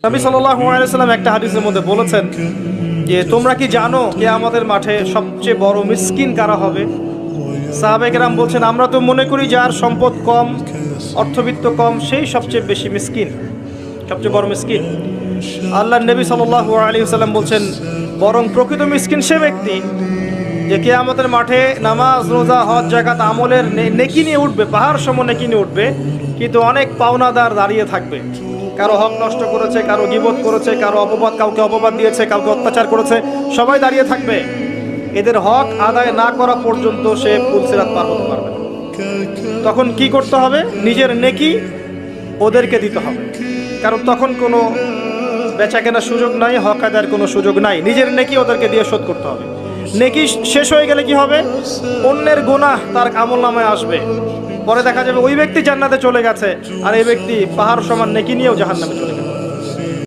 নবী সাল্লাল্লাহু আলাইহি ওয়াসাল্লাম একটা হাদিসের মধ্যে বলেছেন যে তোমরা কি জানো কিয়ামতের মাঠে সবচেয়ে বড় মিসকিন কারা হবে? সাহাবায়ে কেরাম বলছেন, আমরা তো মনে করি যার সম্পদ কম, অর্থবিত্ত কম, সেই সবচেয়ে বেশি মিসকিন, সবচেয়ে বড় মিসকিন। আল্লাহর নবী সাল্লাল্লাহু আলাইহি ওয়াসাল্লাম বলছেন, বরং প্রকৃত মিসকিন সে ব্যক্তি যে কিয়ামতের মাঠে নামাজ, রোজা, হজ, যাকাত আমলের নেকি নিয়ে উঠবে, পাহাড় সম নেকি নিয়ে উঠবে, কিন্তু অনেক পাওনাদার দাঁড়িয়ে থাকবে। কারো হক নষ্ট করেছে, কারো গীবত করেছে, কারো অপবাদ, কাউকে অপবাদ দিয়েছে, কাউকে অত্যাচার করেছে, সবাই দাঁড়িয়ে থাকবে। এদের হক আদায় না করা পর্যন্ত সে পুলসিরাত পার হতে পারবে না। তখন কি করতে হবে? নিজের নেকি ওদেরকে দিতে হবে, কারণ তখন কোনো বেচা কেনার সুযোগ নাই, হক আদায়ের কোনো সুযোগ নাই। নিজের নেকি ওদেরকে দিয়ে শোধ করতে হবে। নেকি শেষ হয়ে গেলে কি হবে? অন্যের গুনাহ তার আমলনামায় আসবে, পরে দেখা যাবে ওই ব্যক্তি জান্নাতে চলে গেছে আর এই ব্যক্তি পাহাড় সমান নেকি নিয়েও জাহান্নামে চলে গেছে।